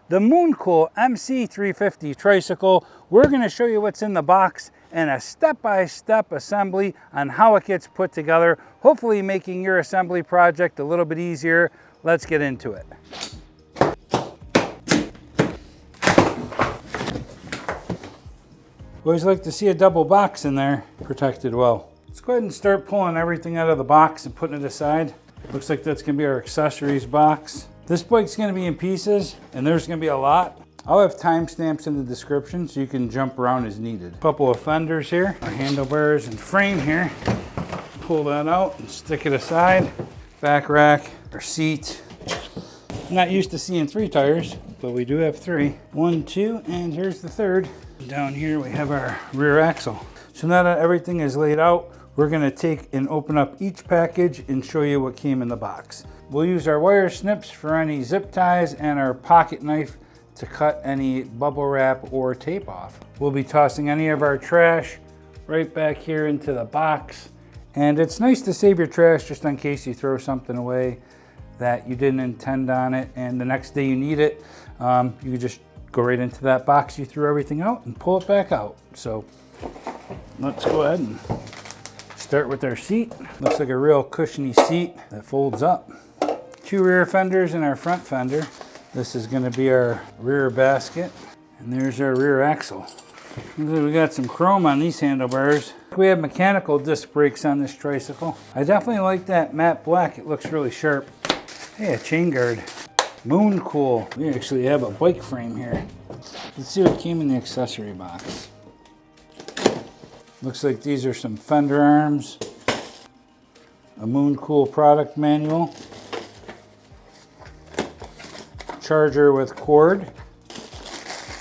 the Mooncool MC 350 tricycle. We're going to show you what's in the box and a step-by-step assembly on how it gets put together, hopefully making your assembly project a little bit easier. Let's get into it. Always like to see a double box in there, protected well. Let's go ahead and start pulling everything out of the box and putting it aside. Looks like that's gonna be our accessories box. This bike's gonna be in pieces, and there's gonna be a lot. I'll have timestamps in the description so you can jump around as needed. A couple of fenders here, our handlebars and frame here. Pull that out and stick it aside. Back rack, our seat. I'm not used to seeing 3 tires, but we do have 3. 1, 2, and here's the 3rd. Down here we have our rear axle. So now that everything is laid out, we're gonna take and open up each package and show you what came in the box. We'll use our wire snips for any zip ties and our pocket knife to cut any bubble wrap or tape off. We'll be tossing any of our trash right back here into the box. And it's nice to save your trash just in case you throw something away that you didn't intend on it, and the next day you need it, you can just go right into that box you threw everything out and pull it back out. So let's go ahead and start with our seat. Looks like a real cushiony seat that folds up. 2 rear fenders and our front fender. This is going to be our rear basket, and there's our rear axle. We got some chrome on these handlebars. We have mechanical disc brakes on this tricycle. I definitely like that matte black. It looks really sharp. Hey, a chain guard. Mooncool. We actually have a bike frame here. Let's see what came in the accessory box. Looks like these are some fender arms, a Mooncool product manual, charger with cord,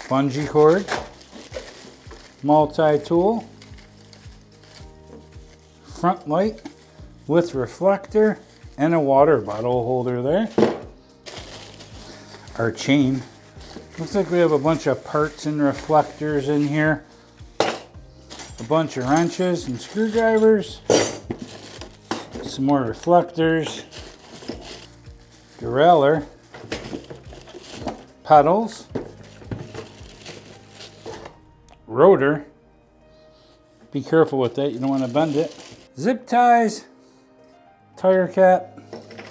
bungee cord, multi-tool, front light with reflector, and a water bottle holder there. Our chain. Looks like we have a bunch of parts and reflectors in here. A bunch of wrenches and screwdrivers. Some more reflectors. Derailleur. Pedals. Rotor. Be careful with that, you don't want to bend it. Zip ties. Tire cap.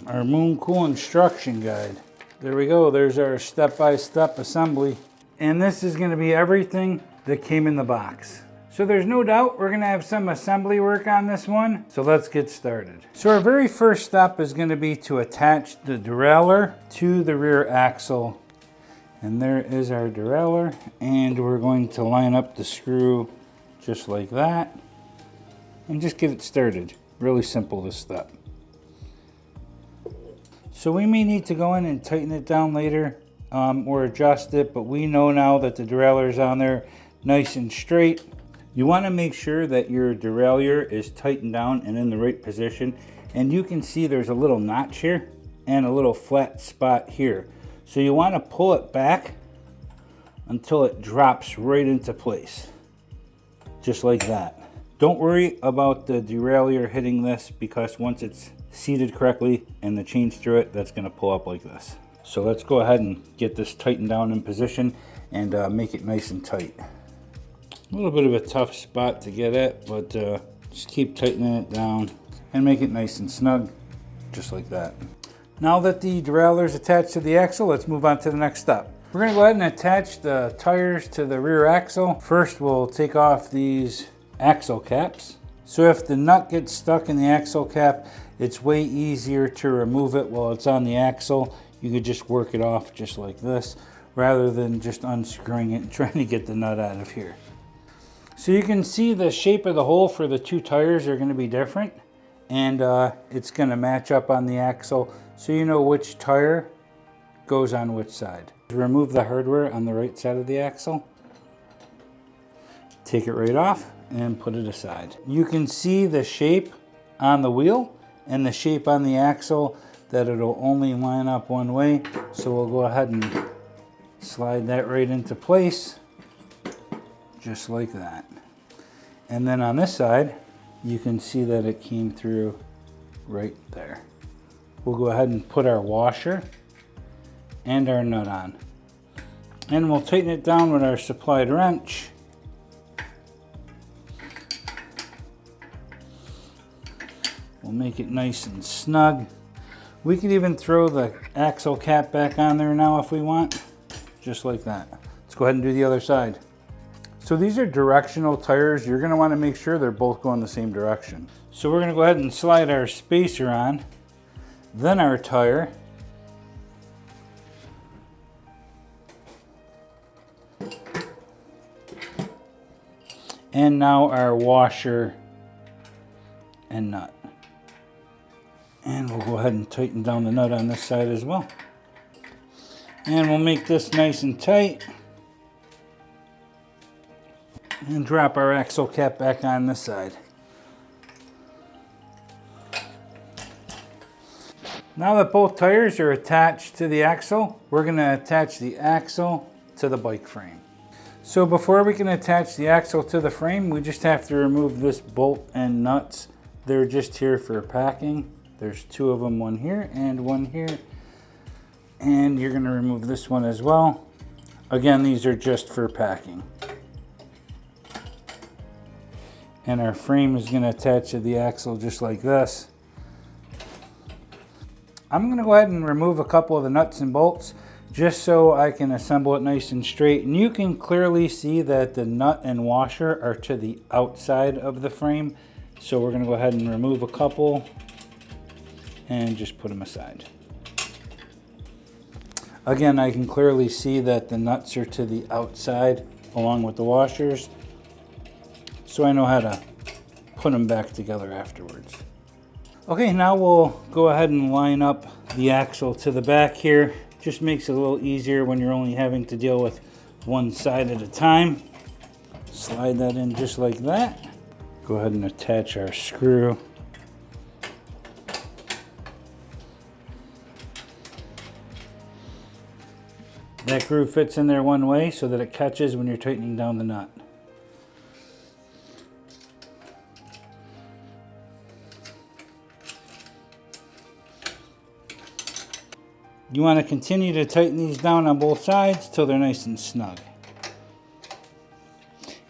Our Mooncool instruction guide. There we go, there's our step-by-step assembly. And this is gonna be everything that came in the box. So there's no doubt we're gonna have some assembly work on this one. So let's get started. So our very first step is gonna be to attach the derailleur to the rear axle. And there is our derailleur. And we're going to line up the screw just like that. And just get it started. Really simple, this step. So we may need to go in and tighten it down later or adjust it, but we know now that the derailleur is on there nice and straight. You want to make sure that your derailleur is tightened down and in the right position. And you can see there's a little notch here and a little flat spot here. So you want to pull it back until it drops right into place, just like that. Don't worry about the derailleur hitting this, because once it's seated correctly and the chain's through it, that's going to pull up like this. So let's go ahead and get this tightened down in position and make it nice and tight. A little bit of a tough spot to get at, but just keep tightening it down and make it nice and snug, just like that. Now that the derailleur is attached to the axle, let's move on to the next step. We're going to go ahead and attach the tires to the rear axle. First, we'll take off these axle caps. So if the nut gets stuck in the axle cap, it's way easier to remove it while it's on the axle. You could just work it off just like this, rather than just unscrewing it and trying to get the nut out of here. So you can see the shape of the hole for the 2 tires are going to be different, and it's going to match up on the axle, so you know which tire goes on which side. Remove the hardware on the right side of the axle. Take it right off and put it aside. You can see the shape on the wheel and the shape on the axle, that it'll only line up one way. So we'll go ahead and slide that right into place, just like that. And then on this side, you can see that it came through right there. We'll go ahead and put our washer and our nut on. And we'll tighten it down with our supplied wrench. We'll make it nice and snug. We could even throw the axle cap back on there now if we want, just like that. Let's go ahead and do the other side. So these are directional tires. You're gonna wanna make sure they're both going the same direction. So we're gonna go ahead and slide our spacer on, then our tire. And now our washer and nut. And we'll go ahead and tighten down the nut on this side as well. And we'll make this nice and tight. And drop our axle cap back on this side. Now that both tires are attached to the axle, we're going to attach the axle to the bike frame. So before we can attach the axle to the frame, we just have to remove this bolt and nuts. They're just here for packing. There's two of them, one here and one here. And you're going to remove this one as well. Again, these are just for packing. And our frame is going to attach to the axle just like this. I'm going to go ahead and remove a couple of the nuts and bolts just so I can assemble it nice and straight. And you can clearly see that the nut and washer are to the outside of the frame. So we're going to go ahead and remove a couple and just put them aside. Again, I can clearly see that the nuts are to the outside along with the washers. So I know how to put them back together afterwards. Okay, now we'll go ahead and line up the axle to the back here. Just makes it a little easier when you're only having to deal with one side at a time. Slide that in just like that. Go ahead and attach our screw. That groove fits in there one way so that it catches when you're tightening down the nut. You want to continue to tighten these down on both sides till they're nice and snug.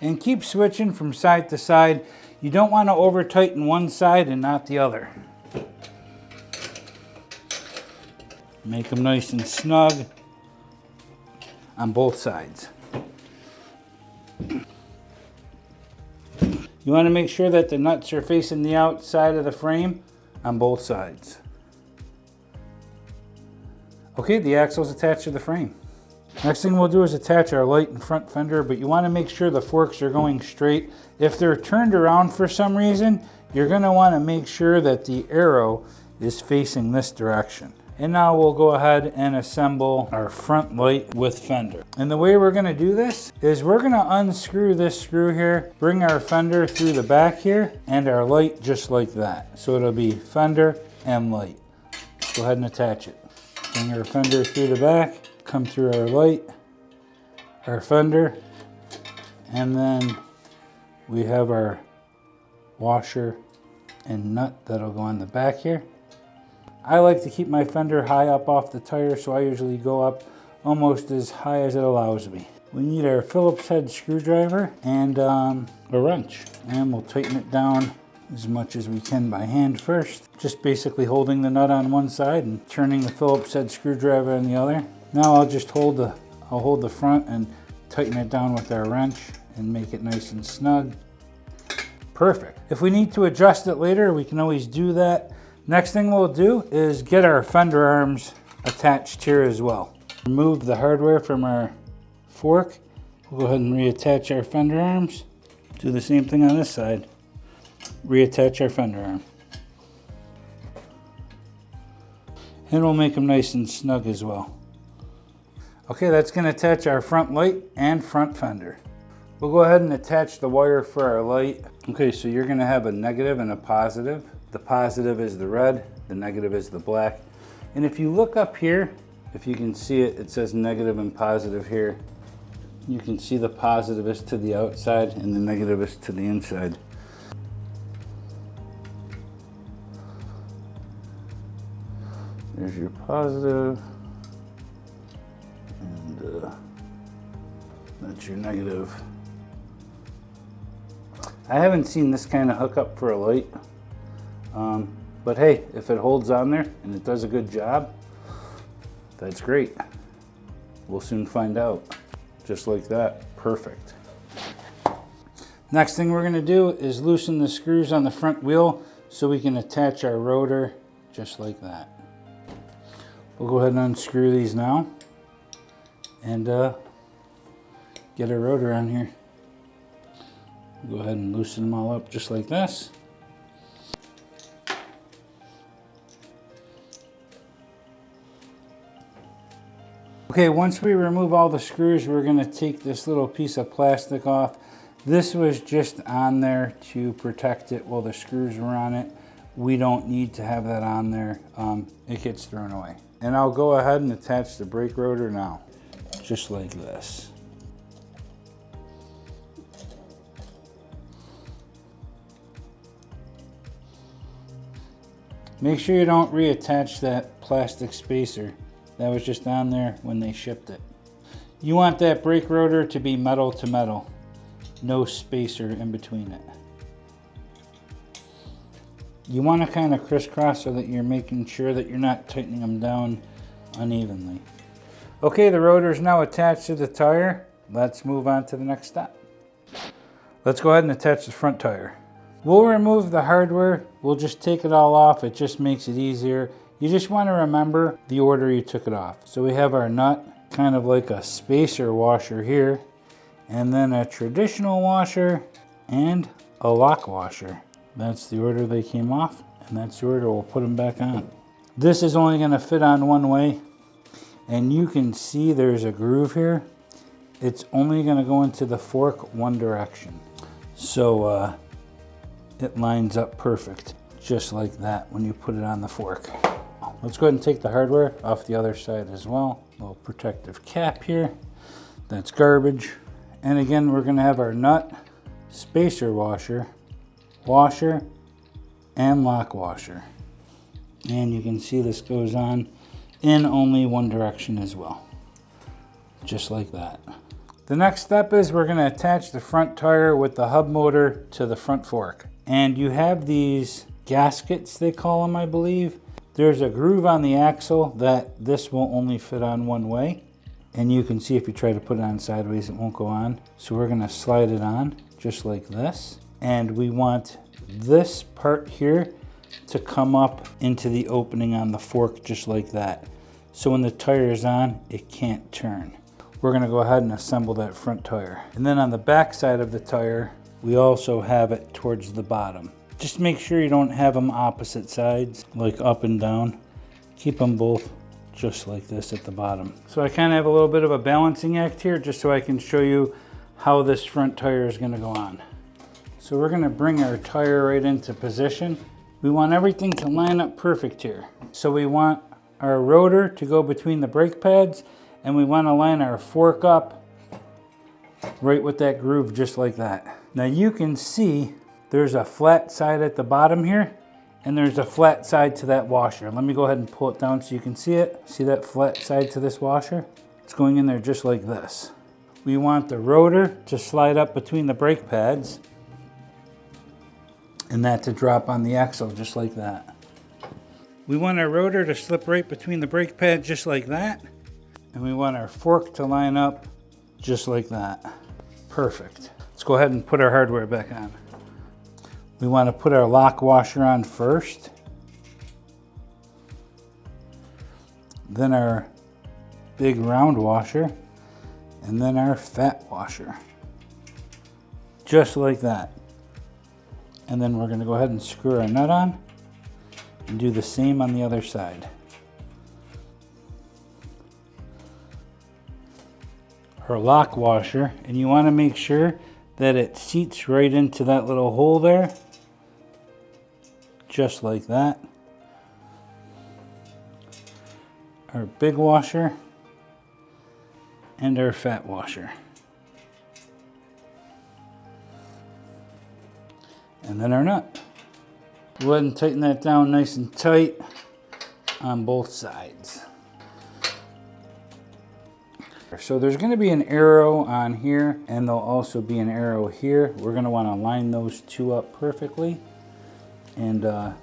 And keep switching from side to side. You don't want to over tighten one side and not the other. Make them nice and snug on both sides. You want to make sure that the nuts are facing the outside of the frame on both sides. Okay, the axle is attached to the frame. Next thing we'll do is attach our light and front fender, but you want to make sure the forks are going straight. If they're turned around for some reason, you're going to want to make sure that the arrow is facing this direction. And now we'll go ahead and assemble our front light with fender. And the way we're going to do this is we're going to unscrew this screw here, bring our fender through the back here, and our light just like that. So it'll be fender and light. Go ahead and attach it. Bring our fender through the back, come through our light, our fender, and then we have our washer and nut that'll go on the back here. I like to keep my fender high up off the tire, so I usually go up almost as high as it allows me. We need our Phillips head screwdriver and a wrench, and we'll tighten it down as much as we can by hand first. Just basically holding the nut on one side and turning the Phillips head screwdriver on the other. Now I'll just hold the front and tighten it down with our wrench and make it nice and snug. Perfect. If we need to adjust it later, we can always do that. Next thing we'll do is get our fender arms attached here as well. Remove the hardware from our fork. We'll go ahead and reattach our fender arms. Do the same thing on this side. Reattach our fender arm. And we'll make them nice and snug as well. Okay, that's going to attach our front light and front fender. We'll go ahead and attach the wire for our light. Okay, so you're going to have a negative and a positive. The positive is the red, the negative is the black. And if you look up here, if you can see it, it says negative and positive here. You can see the positive is to the outside and the negative is to the inside. There's your positive and That's your negative. I haven't seen this kind of hookup for a light. But hey, if it holds on there and it does a good job, that's great. We'll soon find out. Just like that, perfect. Next thing we're gonna do is loosen the screws on the front wheel so we can attach our rotor just like that. We'll go ahead and unscrew these now and get our rotor on here. Go ahead and loosen them all up just like this. Okay, once we remove all the screws, we're going to take this little piece of plastic off. This was just on there to protect it while the screws were on it. We don't need to have that on there. It gets thrown away. And I'll go ahead and attach the brake rotor now, just like this. Make sure you don't reattach that plastic spacer. That was just on there when they shipped it. You want that brake rotor to be metal to metal. No spacer in between it. You want to kind of crisscross so that you're making sure that you're not tightening them down unevenly. Okay, the rotor is now attached to the tire. Let's move on to the next step. Let's go ahead and attach the front tire. We'll remove the hardware. We'll just take it all off. It just makes it easier. You just want to remember the order you took it off. So we have our nut, kind of like a spacer washer here, and then a traditional washer and a lock washer. That's the order they came off, and that's the order we'll put them back on. This is only going to fit on one way, and you can see there's a groove here. It's only going to go into the fork one direction. So it lines up perfect, just like that when you put it on the fork. Let's go ahead and take the hardware off the other side as well. A little protective cap here. That's garbage. And again, we're going to have our nut, spacer washer, washer, and lock washer. And you can see this goes on in only one direction as well. Just like that. The next step is we're going to attach the front tire with the hub motor to the front fork. And you have these gaskets, they call them, I believe. There's a groove on the axle that this will only fit on one way. And you can see if you try to put it on sideways, it won't go on. So we're gonna slide it on just like this. And we want this part here to come up into the opening on the fork just like that. So when the tire is on, it can't turn. We're gonna go ahead and assemble that front tire. And then on the back side of the tire, we also have it towards the bottom. Just make sure you don't have them opposite sides, like up and down. Keep them both just like this at the bottom. So I kind of have a little bit of a balancing act here just so I can show you how this front tire is going to go on. So we're going to bring our tire right into position. We want everything to line up perfect here. So we want our rotor to go between the brake pads, and we want to line our fork up right with that groove just like that. Now you can see there's a flat side at the bottom here, and there's a flat side to that washer. Let me go ahead and pull it down so you can see it. See that flat side to this washer? It's going in there just like this. We want the rotor to slide up between the brake pads, and that to drop on the axle just like that. We want our rotor to slip right between the brake pads just like that, and we want our fork to line up just like that. Perfect. Let's go ahead and put our hardware back on. We want to put our lock washer on first, then our big round washer, and then our fat washer. Just like that. And then we're going to go ahead and screw our nut on and do the same on the other side. Our lock washer, and you want to make sure that it seats right into that little hole there. Just like that. Our big washer and our fat washer. And then our nut. Go ahead and tighten that down nice and tight on both sides. So there's going to be an arrow on here, and there'll also be an arrow here. We're going to want to line those two up perfectly and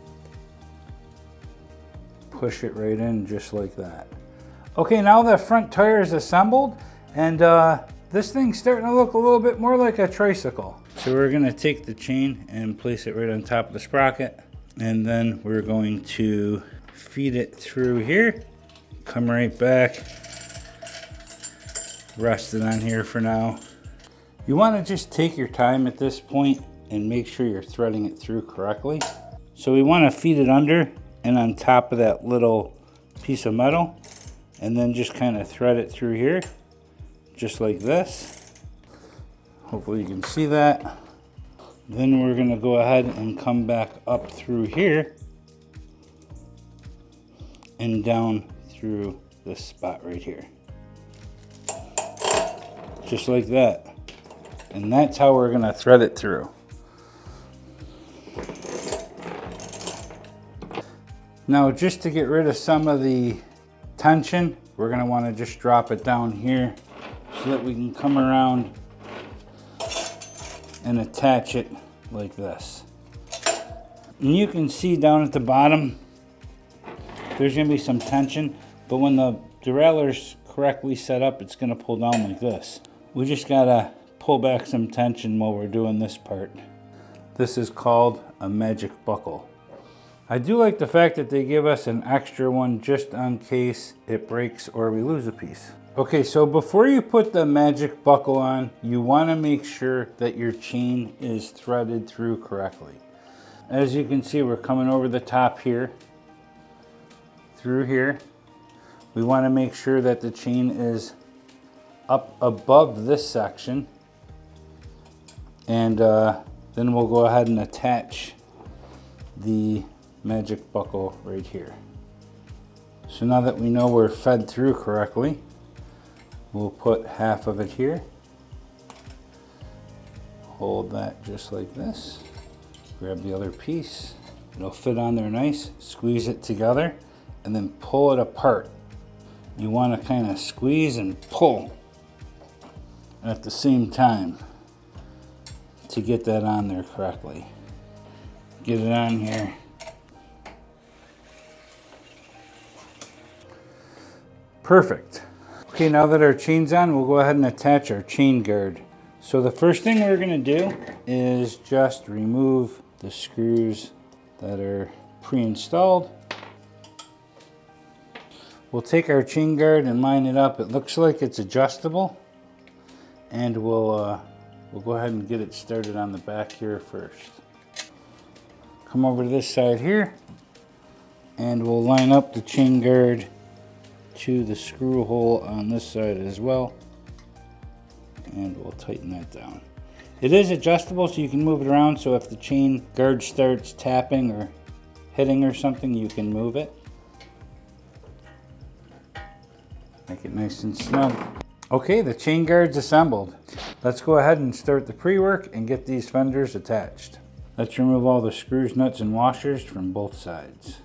push it right in just like that. Okay, now the front tire is assembled, and this thing's starting to look a little bit more like a tricycle. So we're going to take the chain and place it right on top of the sprocket, and then we're going to feed it through here, come right back, rest it on here for now. You want to just take your time at this point and make sure you're threading it through correctly. So we want to feed it under and on top of that little piece of metal, and then just kind of thread it through here, just like this. Hopefully you can see that. Then we're going to go ahead and come back up through here and down through this spot right here. Just like that. And that's how we're going to thread it through. Now, just to get rid of some of the tension, we're going to want to just drop it down here so that we can come around and attach it like this. And you can see down at the bottom there's going to be some tension, but when the derailleur's correctly set up, it's going to pull down like this. We just got to pull back some tension while we're doing this part. This is called a magic buckle. I do like the fact that they give us an extra one just in case it breaks or we lose a piece. Okay, so before you put the magic buckle on, you want to make sure that your chain is threaded through correctly. As you can see, we're coming over the top here, through here. We want to make sure that the chain is up above this section, and then we'll go ahead and attach the magic buckle right here. So now that we know we're fed through correctly, we'll put half of it here, hold that just like this, grab the other piece, it'll fit on there nice, squeeze it together, and then pull it apart. You want to kind of squeeze and pull at the same time to get that on there correctly. Get it on here. Perfect. Okay, now that our chain's on, we'll go ahead and attach our chain guard. So the first thing we're going to do is just remove the screws that are pre-installed. We'll take our chain guard and line it up. It looks like it's adjustable, and we'll go ahead and get it started on the back here first. Come over to this side here, and we'll line up the chain guard to the screw hole on this side as well, and we'll tighten that down. It is adjustable, so you can move it around, so if the chain guard starts tapping or hitting or something, you can move it. Make it nice and snug. Okay, the chain guard's assembled. Let's go ahead and start the pre-work and get these fenders attached. Let's remove all the screws, nuts, and washers from both sides.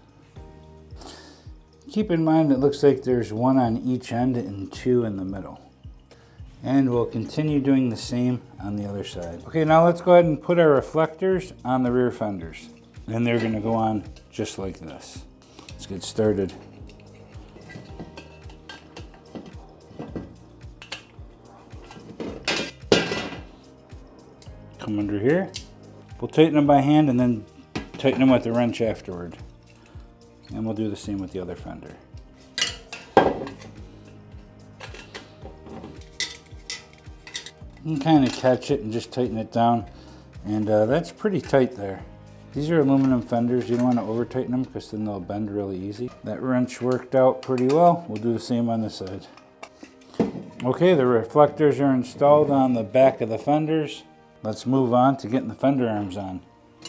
Keep in mind it looks like there's one on each end and two in the middle. And we'll continue doing the same on the other side. Okay, now let's go ahead and put our reflectors on the rear fenders. And they're gonna go on just like this. Let's get started. Come under here. We'll tighten them by hand and then tighten them with the wrench afterward. And we'll do the same with the other fender. You can kind of catch it and just tighten it down. And that's pretty tight there. These are aluminum fenders. You don't want to over tighten them because then they'll bend really easy. That wrench worked out pretty well. We'll do the same on this side. Okay, the reflectors are installed on the back of the fenders. Let's move on to getting the fender arms on.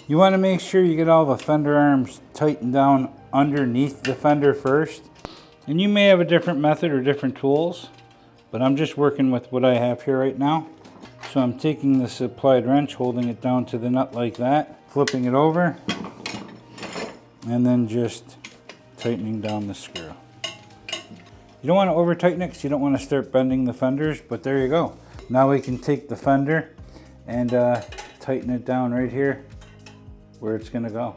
You want to make sure you get all the fender arms tightened down underneath the fender first. And you may have a different method or different tools, but I'm just working with what I have here right now. So I'm taking this applied wrench, holding it down to the nut like that, flipping it over, and then just tightening down the screw. You don't want to over tighten it because you don't want to start bending the fenders, but there you go. Now we can take the fender and tighten it down right here where it's going to go.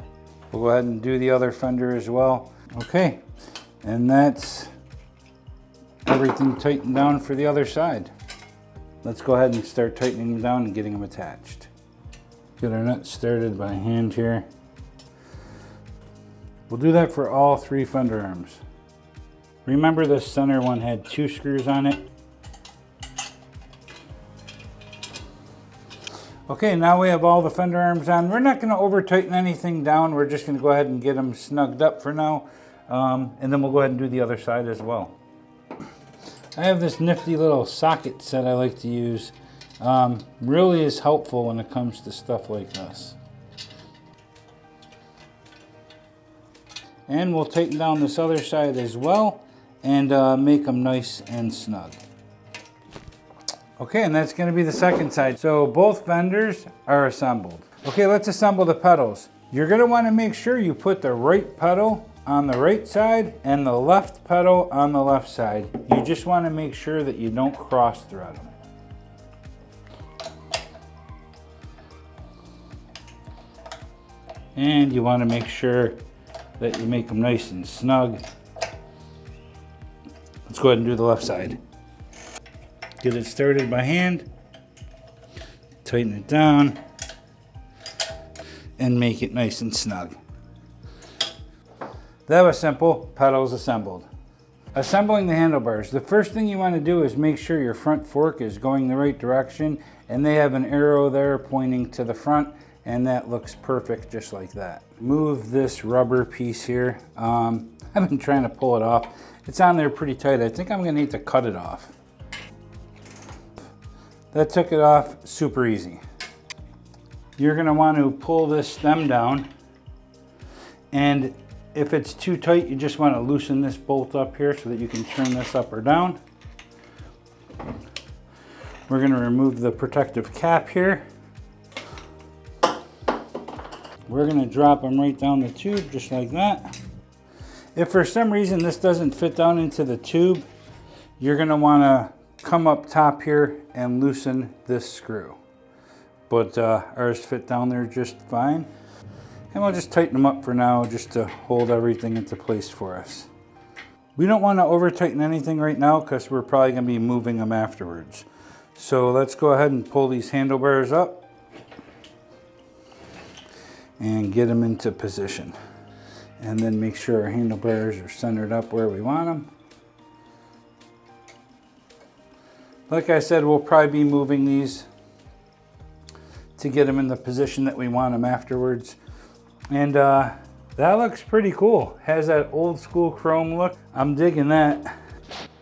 We'll go ahead and do the other fender as well. Okay, and that's everything tightened down for the other side. Let's go ahead and start tightening them down and getting them attached. Get our nuts started by hand here. We'll do that for all 3 fender arms. Remember, this center one had 2 screws on it. Okay, now we have all the fender arms on. We're not going to over tighten anything down. We're just going to go ahead and get them snugged up for now. And then we'll go ahead and do the other side as well. I have this nifty little socket set I like to use. Really is helpful when it comes to stuff like this. And we'll tighten down this other side as well and make them nice and snug. Okay, and that's going to be the second side. So both fenders are assembled. Okay, let's assemble the pedals. You're going to want to make sure you put the right pedal on the right side and the left pedal on the left side. You just want to make sure that you don't cross thread them. And you want to make sure that you make them nice and snug. Let's go ahead and do the left side. Get it started by hand, tighten it down, and make it nice and snug. That was simple, pedals assembled. Assembling the handlebars. The first thing you want to do is make sure your front fork is going the right direction, and they have an arrow there pointing to the front, and that looks perfect just like that. Move this rubber piece here. I've been trying to pull it off. It's on there pretty tight. I think I'm going to need to cut it off. That took it off super easy. You're going to want to pull this stem down, and if it's too tight, you just want to loosen this bolt up here so that you can turn this up or down. We're going to remove the protective cap here. We're going to drop them right down the tube just like that. If for some reason this doesn't fit down into the tube, you're going to want to come up top here and loosen this screw. But ours fit down there just fine. And we'll just tighten them up for now just to hold everything into place for us. We don't want to over tighten anything right now because we're probably going to be moving them afterwards. So let's go ahead and pull these handlebars up and get them into position. And then make sure our handlebars are centered up where we want them. Like I said, we'll probably be moving these to get them in the position that we want them afterwards. And that looks pretty cool. Has that old school chrome look. I'm digging that.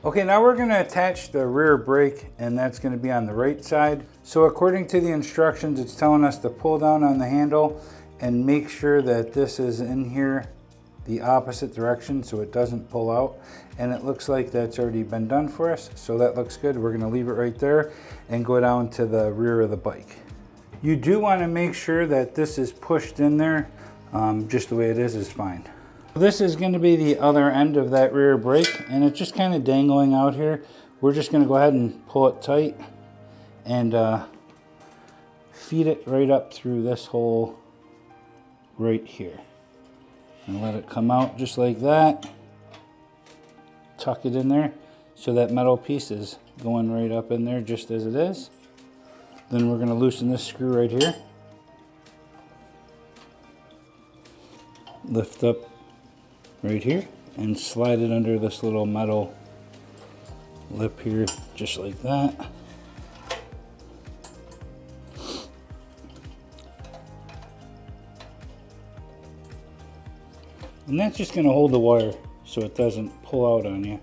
Okay, now we're going to attach the rear brake, and that's going to be on the right side. So according to the instructions, it's telling us to pull down on the handle and make sure that this is in here the opposite direction so it doesn't pull out. And it looks like that's already been done for us, so that looks good. We're going to leave it right there and go down to the rear of the bike. You do want to make sure that this is pushed in there. Just the way it is fine. This is going to be the other end of that rear brake, and it's just kind of dangling out here. We're just going to go ahead and pull it tight and feed it right up through this hole right here. And let it come out just like that. Tuck it in there so that metal piece is going right up in there just as it is. Then we're going to loosen this screw right here. Lift up right here and slide it under this little metal lip here just like that. And that's just going to hold the wire so it doesn't pull out on you.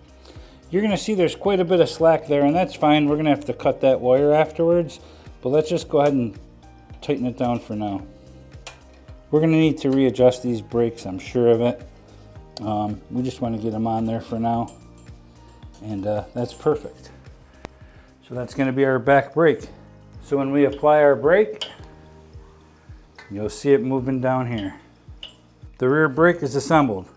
You're going to see there's quite a bit of slack there, and that's fine. We're going to have to cut that wire afterwards, but let's just go ahead and tighten it down for now. We're going to need to readjust these brakes, I'm sure of it. We just want to get them on there for now, and that's perfect. So that's going to be our back brake. So when we apply our brake, you'll see it moving down here. The rear brake is assembled.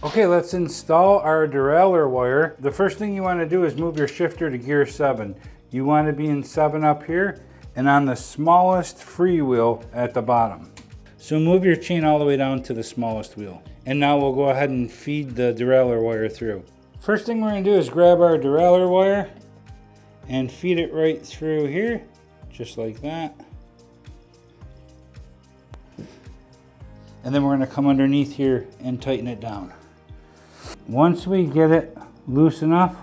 Okay, let's install our derailleur wire. The first thing you want to do is move your shifter to gear 7. You want to be in 7 up here and on the smallest free wheel at the bottom. So move your chain all the way down to the smallest wheel. And now we'll go ahead and feed the derailleur wire through. First thing we're going to do is grab our derailleur wire and feed it right through here, just like that. And then we're going to come underneath here and tighten it down. Once we get it loose enough,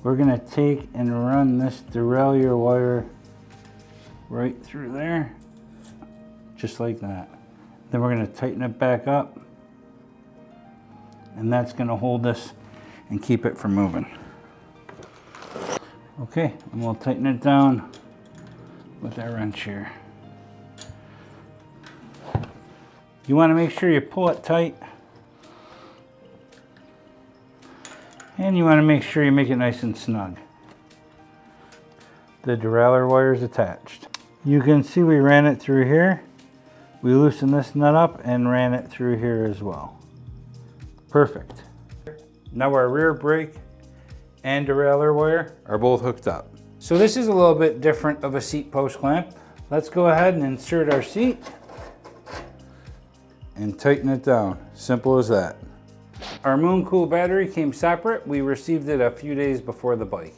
we're going to take and run this derailleur wire right through there, just like that. Then we're going to tighten it back up, and that's going to hold this and keep it from moving. Okay, and we'll tighten it down with our wrench here. You want to make sure you pull it tight, and you want to make sure you make it nice and snug. The derailleur wire is attached. You can see we ran it through here. We loosened this nut up and ran it through here as well. Perfect. Now our rear brake and derailleur wire are both hooked up. So this is a little bit different of a seat post clamp. Let's go ahead and insert our seat and tighten it down. Simple as that. Our Mooncool battery came separate. We received it a few days before the bike.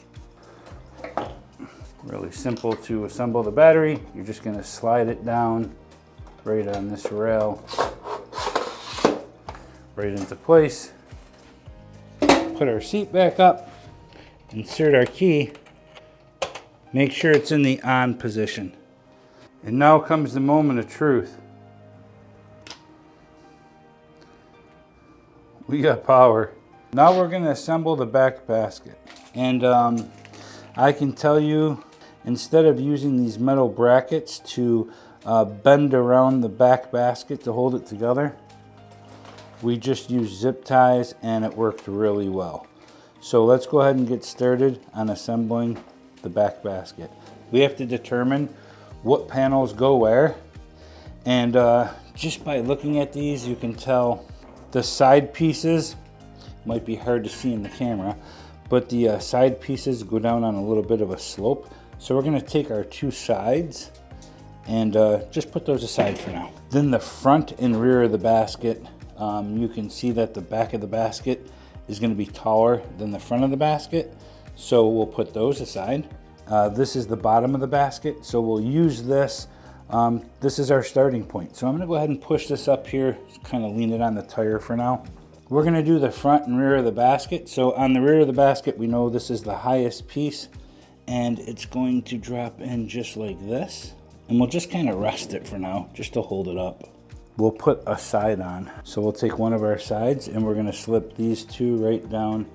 Really simple to assemble the battery. You're just going to slide it down right on this rail, right into place. Put our seat back up, insert our key, make sure it's in the on position. And now comes the moment of truth. We got power. Now we're going to assemble the back basket. And I can tell you, instead of using these metal brackets to bend around the back basket to hold it together, we just used zip ties and it worked really well. So let's go ahead and get started on assembling the back basket. We have to determine what panels go where, and just by looking at these you can tell the side pieces, might be hard to see in the camera, but the side pieces go down on a little bit of a slope. So we're going to take our two sides and just put those aside for now. Then the front and rear of the basket, you can see that the back of the basket is going to be taller than the front of the basket. So we'll put those aside. This is the bottom of the basket, so we'll use this. This is our starting point. So I'm going to go ahead and push this up here, kind of lean it on the tire for now. We're going to do the front and rear of the basket. So on the rear of the basket, we know this is the highest piece, and it's going to drop in just like this. And we'll just kind of rest it for now, just to hold it up. We'll put a side on. So we'll take one of our sides and we're going to slip these two right down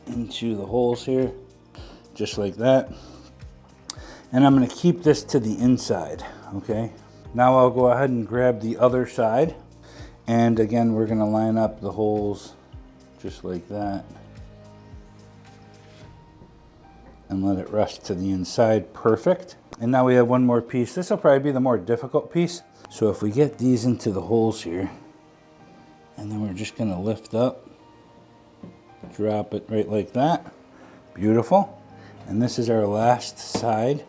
into the holes here, just like that. And I'm going to keep this to the inside, okay? Now I'll go ahead and grab the other side. And again, we're going to line up the holes just like that. And let it rest to the inside. Perfect. And now we have one more piece. This will probably be the more difficult piece. So if we get these into the holes here, and then we're just going to lift up, drop it right like that. Beautiful. And this is our last side.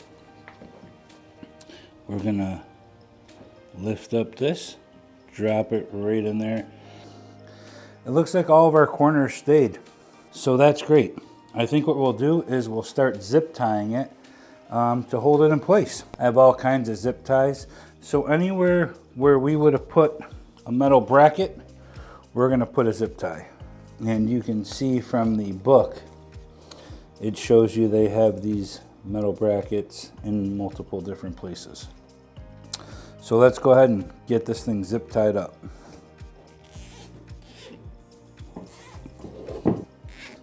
We're going to lift up this, drop it right in there. It looks like all of our corners stayed. So that's great. I think what we'll do is we'll start zip tying it to hold it in place. I have all kinds of zip ties. So anywhere where we would have put a metal bracket, we're going to put a zip tie. And you can see from the book, it shows you they have these metal brackets in multiple different places. So let's go ahead and get this thing zip tied up.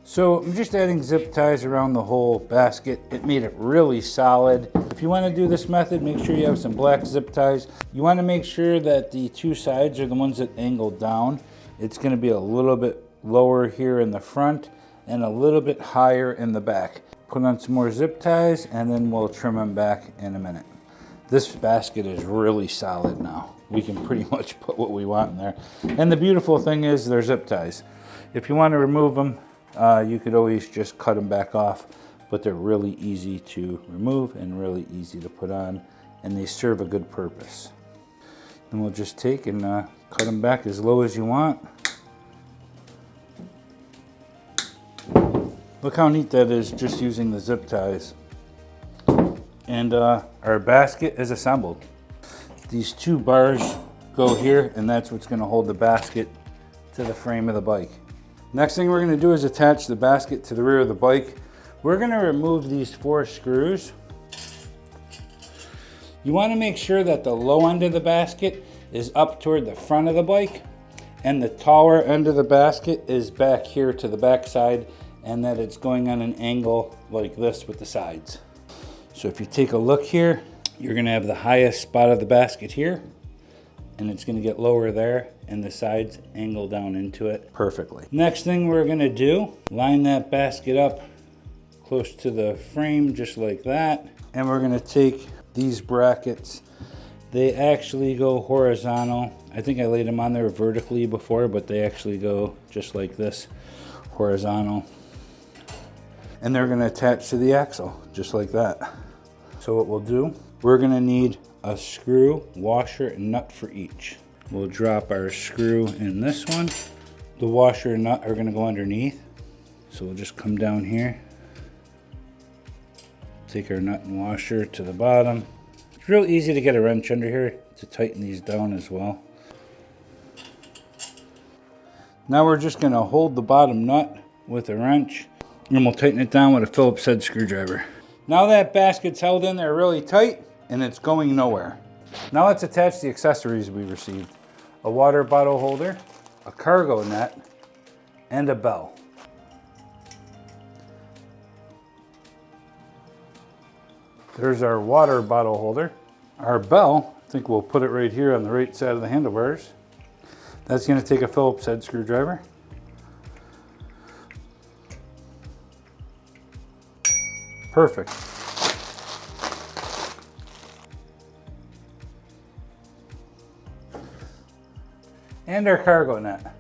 So I'm just adding zip ties around the whole basket. It made it really solid. If you want to do this method, make sure you have some black zip ties. You want to make sure that the two sides are the ones that angle down. It's going to be a little bit lower here in the front and a little bit higher in the back. Put on some more zip ties and then we'll trim them back in a minute. This basket is really solid now. we can pretty much put what we want in there. And the beautiful thing is they're zip ties. If you want to remove them, you could always just cut them back off, but they're really easy to remove and really easy to put on, and they serve a good purpose. Then we'll just take and cut them back as low as you want. Look how neat that is, just using the zip ties. And our basket is assembled. These two bars go here, and that's what's going to hold the basket to the frame of the bike. Next thing we're going to do is attach the basket to the rear of the bike. We're going to remove these 4 screws. You want to make sure that the low end of the basket is up toward the front of the bike, and the taller end of the basket is back here to the back side, and that it's going on an angle like this with the sides. So if you take a look here, you're going to have the highest spot of the basket here, and it's going to get lower there, and the sides angle down into it perfectly. Next thing we're going to do, line that basket up close to the frame just like that, and we're going to take these brackets. They actually go horizontal. I think I laid them on there vertically before, but they actually go just like this, horizontal. And they're going to attach to the axle just like that. So what we'll do, we're going to need a screw, washer, and nut for each. We'll drop our screw in this one. The washer and nut are going to go underneath. So we'll just come down here, take our nut and washer to the bottom. It's real easy to get a wrench under here to tighten these down as well. Now we're just going to hold the bottom nut with a wrench, and we'll tighten it down with a Phillips head screwdriver. Now that basket's held in there really tight and it's going nowhere. Now let's attach the accessories we received. A water bottle holder, a cargo net, and a bell. There's our water bottle holder. Our bell, I think we'll put it right here on the right side of the handlebars. That's going to take a Phillips head screwdriver. Perfect. And our cargo net.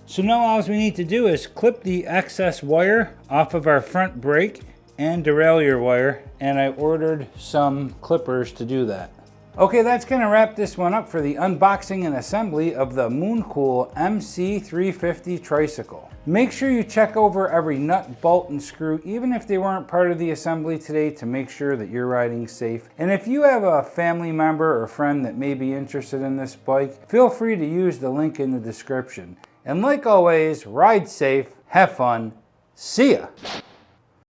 So now all we need to do is clip the excess wire off of our front brake and derailleur wire, and I ordered some clippers to do that. Okay, that's gonna wrap this one up for the unboxing and assembly of the Mooncool MC 350 Tricycle. Make sure you check over every nut, bolt, and screw, even if they weren't part of the assembly today, to make sure that you're riding safe. And if you have a family member or friend that may be interested in this bike, feel free to use the link in the description. And like always, ride safe, have fun, see ya!